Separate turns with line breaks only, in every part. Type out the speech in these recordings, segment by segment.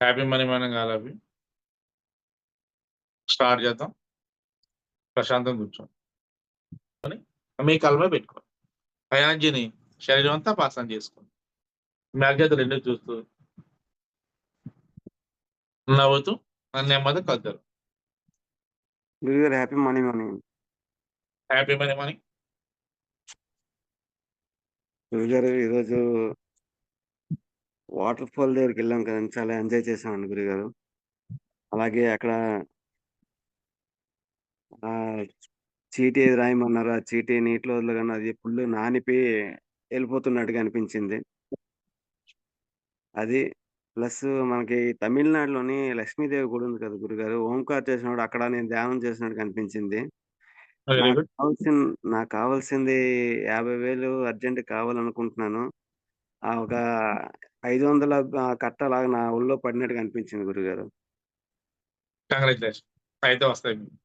Happy money మనం కాదు. Start చేద్దాం. ప్రశాంతంగా కూర్చోండి. మీ కళ్ళమే పెట్టుకోండి. పైనంజిని శరీరం అంతా పాసన చేసుకోండి. మ్యాగ్జాత రెండు చూస్తూ నవ్వుతూ నెమ్మది కలుతారు.
గురుగారు happy morning morning.
Happy money money.
గురుగారు ఈరోజు వాటర్ ఫాల్ దగ్గరికి వెళ్ళాం కదండి, చాలా ఎంజాయ్ చేసామండి గురుగారు. అలాగే అక్కడ ఆ చీటీ ఏది రాయమన్నారు, ఆ చీటీ నీటిలో వదలగానే అది ఫుల్ నానిపోయి వెళ్ళిపోతున్నట్టుగా అనిపించింది. అది ప్లస్ మనకి తమిళనాడులోని లక్ష్మీదేవి గుడి ఉంది కదా గురుగారు, ఓంకార్ చేసినప్పుడు అక్కడ నేను ధ్యానం చేసినట్టుగా అనిపించింది.
వెరీ
నాకు
గుడ్.
కావాల్సిన నాకు కావాల్సింది 50,000 అర్జెంట్ కావాలనుకుంటున్నాను. ఒక 500 కట్టలాగా నా ఒళ్ళో పడినట్టుగా అనిపించింది గురుగారు.
కంగ్రాచులేషన్. అయితే వస్తాయి మీకు.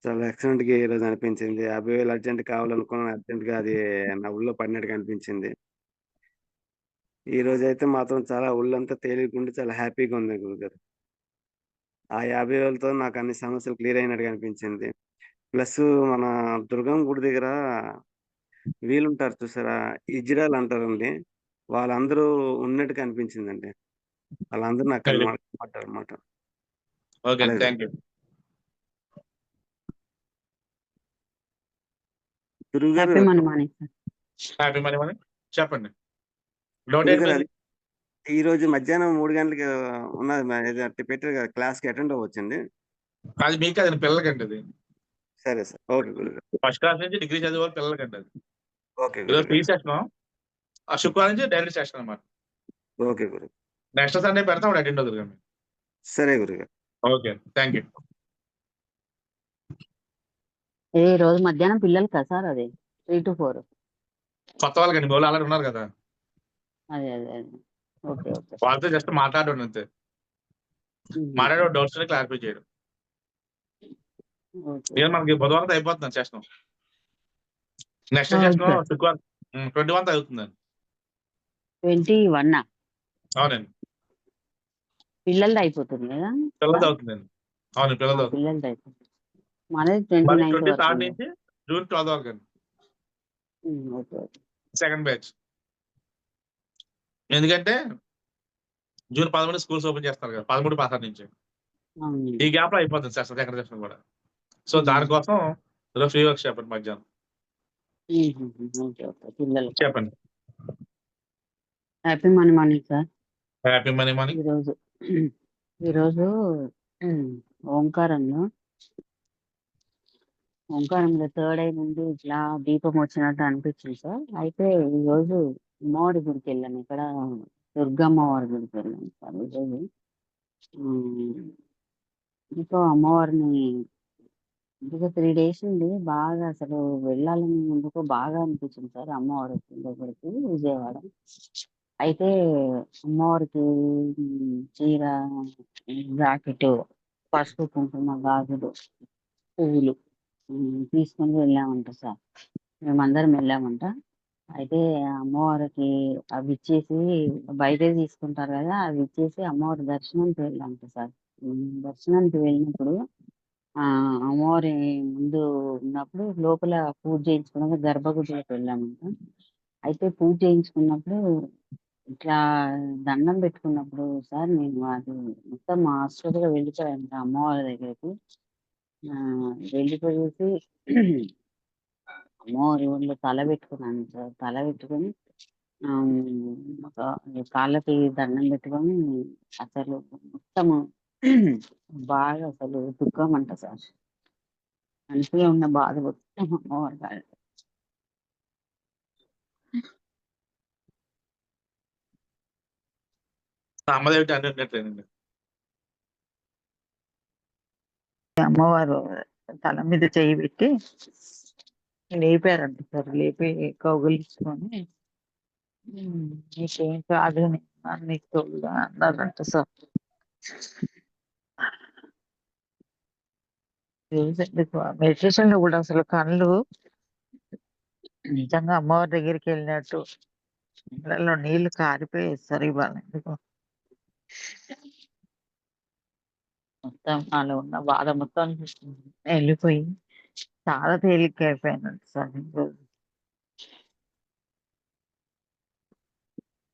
చాలా ఎక్సలెంట్‌గా ఈరోజు అనిపించింది. 50,000 అర్జెంట్ కావాలనుకున్నాను. అర్జెంట్‌గా అది నా ఒళ్ళో పడినట్టుగా అనిపించింది. ఈరోజైతే మాత్రం చాలా ఒళ్ళంతా తేలికగుండి చాలా హ్యాపీగా ఉంది గురుగారు. ఆ 50,000తో నాకు అన్ని సమస్యలు క్లియర్ అయినట్టుగా అనిపించింది. ప్లస్ మన దుర్గమ్మ గుడి దగ్గర వీళ్ళుంటారు చూసారా? ఇజ్రాయెల్ అంటారండి. వాళ్ళందరూ ఉన్నట్టుగా అనిపించిందండి. వాళ్ళందరూ నాకు
వెరీ గుడ్.
కనపడ్డారన్నమాట.
ఓకే.
అలాగే
థ్యాంక్ యూ.
గురువుగారు
happy money morning sir.
Happy money money. చెప్పండి. డౌట్
గురుగారు
ఏంటి?
అది ఈరోజు మధ్యాహ్నం 3 గంటలకి ఉన్నది ఏదో పెట్టారు కదా! క్లాస్‌కి అటెండ్ అవ్వొచ్చండి?
అది మీకు కాదండి, పిల్లలకండి అది.
సరే సార్. ఓకే గురుగారు.
ఫస్ట్ క్లాస్ నుంచి డిగ్రీ చదివే వాళ్ళు పిల్లలకండి అది.
ఓకే
ఈరోజు ఫ్రీ
గురుగారు.
సెషన్. ఆ శుక్రవారం నుంచి డైరెక్ట్ సెషన్ అనమాట.
ఓకే గురు.
నెక్స్ట్ సండే పెడతాం, అప్పుడు అటెండ్ అవుతారు.
సరే గురుగారు.
ఓకే. Thank you.
ఈ రోజు మధ్యాహ్నం పిల్లలకా సార్ అది 3 to 4?
కొత్త వాళ్ళకండి, వాళ్ళు అలాగే ఉన్నారు కదా,
అదే అదే అదే. Okay okay sir.
వాళ్ళతో జస్ట్ మాట్లాడడం అంతే. మాట్లాడే డౌట్స్ క్లారిఫై చేయడం.
ఓకే
ఇక మనకి బుధవారం అయిపోతుంది సెషన్. నెక్స్ట్
అవును
సెషన్
సార్.
శుక్రవారం 21 అవుతుందండి.
21
అవునండి,
పిల్లలది అయిపోతుంది కదా
పిల్లలది
సార్?
అవుతుందండి. అవును, పిల్లలది అవుతుంది.
పిల్లలది అయిపోతుంది. మనది
మరి
29th వరకు
23
ఉంది.
నుంచి జూన్ 12 వరకు అండి
ఓకే ఓకే.
Second batch. ఎందుకంటే జూన్ 13 స్కూల్స్ ఓపెన్ చేస్తారు కదా, 13-16 నుంచి.
అవును.
ఈ గ్యాప్ లో అయిపోతుంది సెషన్, సెకండ్ సెషన్ కూడా. సో దానికోసం ఈరోజు ఫ్రీ వర్క్ చెప్పండి మధ్యాహ్నం.
Okay okay. పిల్లలకి
చెప్పండి.
Happy money morning sir.
Happy money money.
ఈరోజు ఓంకారంలో థర్డ్ ఐ నుండి ఇట్లా దీపం వచ్చినట్టు అనిపించింది సార్. అయితే ఈరోజు అమ్మవారి గుడికి వెళ్ళాను. ఇక్కడ దుర్గమ్మవారి గుడికి వెళ్ళాను సార్ ఈరోజు. ఇంకా అమ్మవారిని ఇంకా 3 days నుండి బాగా అసలు వెళ్ళాలని ఎందుకో బాగా అనిపించింది సార్ అమ్మవారి దగ్గరికి విజయవాడ. అయితే అమ్మవారికి చీర, జాకెట్, పసుపు కుంకుమ, గాజులు, పువ్వులు తీసుకొని వెళ్ళామంట సార్. మేమందరం వెళ్ళామంట. అయితే అమ్మవారికి అవి ఇచ్చేసి బయట తీసుకుంటారు కదా, అవి ఇచ్చేసి అమ్మవారి దర్శనానికి వెళ్ళామంట సార్. దర్శనానికి వెళ్ళినప్పుడు అమ్మవారి ముందు ఉన్నప్పుడు లోపల పూజ చేయించుకున్నాక గర్భగుడిలోకి వెళ్ళామంట. అయితే పూజ చేయించుకున్నప్పుడు ఇట్లా దండం పెట్టుకున్నప్పుడు సార్ నేను అది మొత్తం హాస్పిటల్గా వెళ్ళిపోయాను అమ్మవారి దగ్గరికి. వెళ్ళిపోయేసి అమ్మవారి ఊళ్ళో తల పెట్టుకున్నాను సార్. తల పెట్టుకొని ఒక కాళ్ళకి దండం పెట్టుకొని అసలు మొత్తము బాగా అసలు దుఃఖం అంట సార్. మనసులో ఉన్న బాధ మొత్తం అమ్మవారి కాళ్ళ.
అమ్మదేవిటి అంటే
అమ్మవారు తల మీద చేయి పెట్టి లేపారంట సార్. లేపి కౌగులించుకొని నీకేం కాదు నీకు తోడుగా అన్నారంట సార్. మెడిటేషన్ లో కూడా అసలు కళ్ళు నిజంగా అమ్మవారి దగ్గరికి వెళ్ళినట్టు కళ్ళలో నీళ్లు కారిపోయేది సార్ ఇవాళ ఎందుకో. మొత్తం నాలో ఉన్న బాధ మొత్తం వెళ్ళిపోయి చాలా తేలిక అయిపోయానండి సార్ ఈరోజు.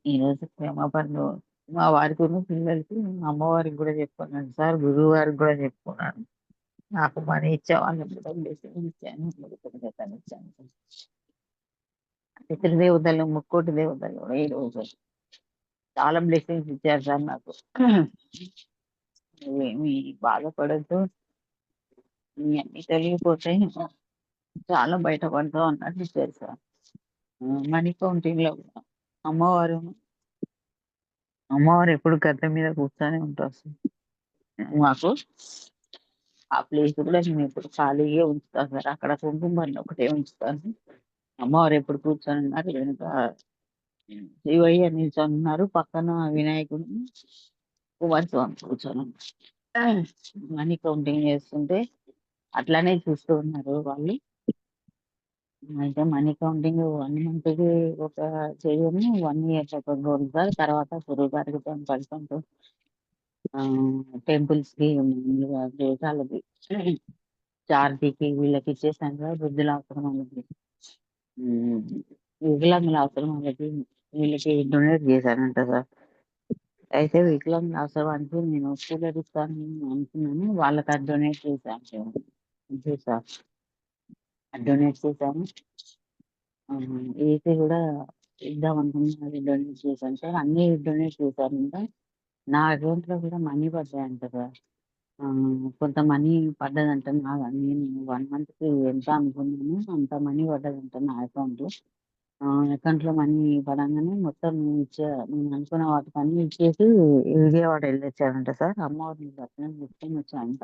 ఈరోజు క్షమాపణలు మా వారికిను, పిల్లలకి, మా అమ్మవారికి కూడా చెప్పుకున్నాను సార్. గురువు గారికి కూడా చెప్పుకున్నాను. నాకు మనీ ఇచ్చే వాళ్ళకి కూడా బ్లెస్సింగ్ ఇచ్చాను. కృతజ్ఞతలు ఇచ్చాను సార్. పితృదేవతలు, ముక్కోటి దేవతలు కూడా ఈరోజు చాలా బ్లెస్సింగ్స్ ఇచ్చారు సార్ నాకు. నువ్వేమి బాధపడద్దు, నీ అన్ని తొలగిపోతాయి, చాలా బయటపడతావు అన్నట్టు ఇచ్చారు సార్. మనీ కౌంటింగ్ లో కూడా అమ్మవారు అమ్మవారు ఎప్పుడు గద్దె మీద కూర్చొని ఉంటారు సార్. మాకు ఆ ప్లేస్ కూడా నేను ఎప్పుడు ఖాళీగా ఉంచుతాను సార్. అక్కడ కుంకుమని ఒకటే ఉంచుతాను. అమ్మవారు ఎప్పుడు కూర్చొని ఉన్నారు, వెనుక శివయ్య నిల్చొని ఉన్నారు, పక్కన వినాయకుడు, కుమారస్వామి కూర్చొని ఉన్నారు. మనీ కౌంటింగ్ చేస్తుంటే అట్లానే చూస్తూ ఉన్నారు వాళ్ళు. అయితే మనీ కౌంటింగ్ 1 మంత్‌కి ఒక చేయను, 1 ఇయర్‌కి ఒక గోల్ సార్. తర్వాత గురువు గారికి పడుకుంటూ టెంపుల్స్‌కి మామూలుగా దేశాలకి చారిటీకి వీళ్ళకి ఇచ్చేసాను సార్. వృద్ధుల ఆశ్రమాలకి, వికలాంగుల ఆశ్రమాలకి వీళ్ళకి డొనేట్ చేశానంట సార్. అయితే వికలాంగుల ఆశ్రమానికి నేను కూలర్ ఇస్తాను అనుకున్నాను. వాళ్ళకి అది డొనేట్ చేశాను సార్. డొనేట్ చేశాను. ఏసీ కూడా ఇద్దాం అనుకున్నాను, అది డొనేట్ చేశాను సార్. అన్ని డొనేట్ చేశారంట. నా అకౌంట్‌లో కూడా మనీ పడ్డాయంట సార్. కొంత మనీ పడ్డదంట. నేను 1 మంత్‌కి ఎంత అనుకున్నానో అంత మనీ పడ్డదంట నా అకౌంట్‌లో. అకౌంట్‌లో మనీ పడంగానే మొత్తం నేను అనుకున్న వాటికన్నీ ఇచ్చేసి విజయవాడ వెళ్ళొచ్చానంట సార్. అమ్మవారిని దర్శనం చేసుకొని వచ్చానంట.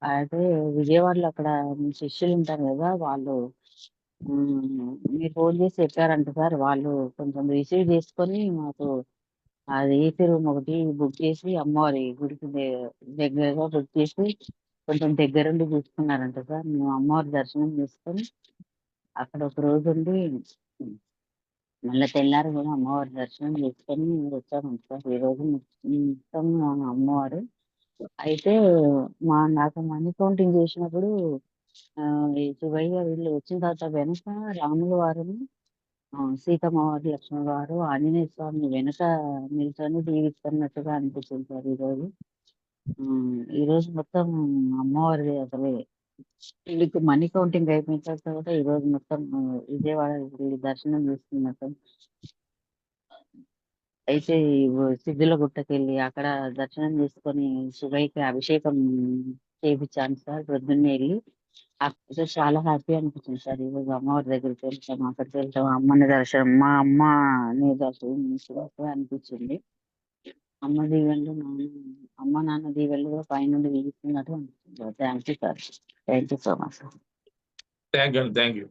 అయితే విజయవాడలో అక్కడ మీ శిష్యులు ఉంటారు కదా, వాళ్ళు మీరు ఫోన్ చేసి చెప్పారంట సార్. వాళ్ళు కొంచెం రిసీవ్ చేసుకొని మాకు అది ఏసీ రూమ్ ఒకటి బుక్ చేసి అమ్మవారి గుడికి దగ్గరగా బుక్ చేసి కొంచెం దగ్గరుండి చూసుకున్నారంట సార్. మేము అమ్మవారి దర్శనం చేసుకొని అక్కడ ఒక రోజు ఉండి మళ్ళీ తెల్లారి కూడా అమ్మవారి దర్శనం చేసుకొని వచ్చామంట సార్. ఈ రోజు మొత్తం అమ్మవారు. అయితే నాకు మనీ కౌంటింగ్ చేసినప్పుడు ఈ శివయ్య వీళ్ళు వచ్చిన తర్వాత వెనక రాముల వారిని, సీతమ్మ వారు, లక్ష్మణ వారు, ఆంజనేయ స్వామి వెనక నిల్చొని దీవిస్తున్నట్టుగా అనిపించింది సార్ ఈరోజు. ఈరోజు మొత్తం అమ్మవారి అసలు వీళ్ళకి మనీ కౌంటింగ్ అయిపోయిన తర్వాత ఈరోజు మొత్తం విజయవాడ వెళ్ళి దర్శనం చేసుకున్నట్టు. అయితే సిద్దులగుట్టకెళ్ళి అక్కడ దర్శనం చేసుకొని శివయ్యకి అభిషేకం చేపించాను సార్. ప్రొద్దున్నే వెళ్ళి అక్కడ చాలా హ్యాపీ అనిపించింది సార్. ఈరోజు అమ్మవారి దగ్గరికి వెళ్తాం, అక్కడికి వెళ్తాం, అమ్మని దర్శనం, మా అమ్మని దర్శనం అనిపించింది. అమ్మ దీవెనలు, అమ్మ నాన్న దీవెనలు కూడా పైనుండి వీలుస్తున్నట్టు అనిపించింది. Thank you sir. Thank you so much sir.
Thank you.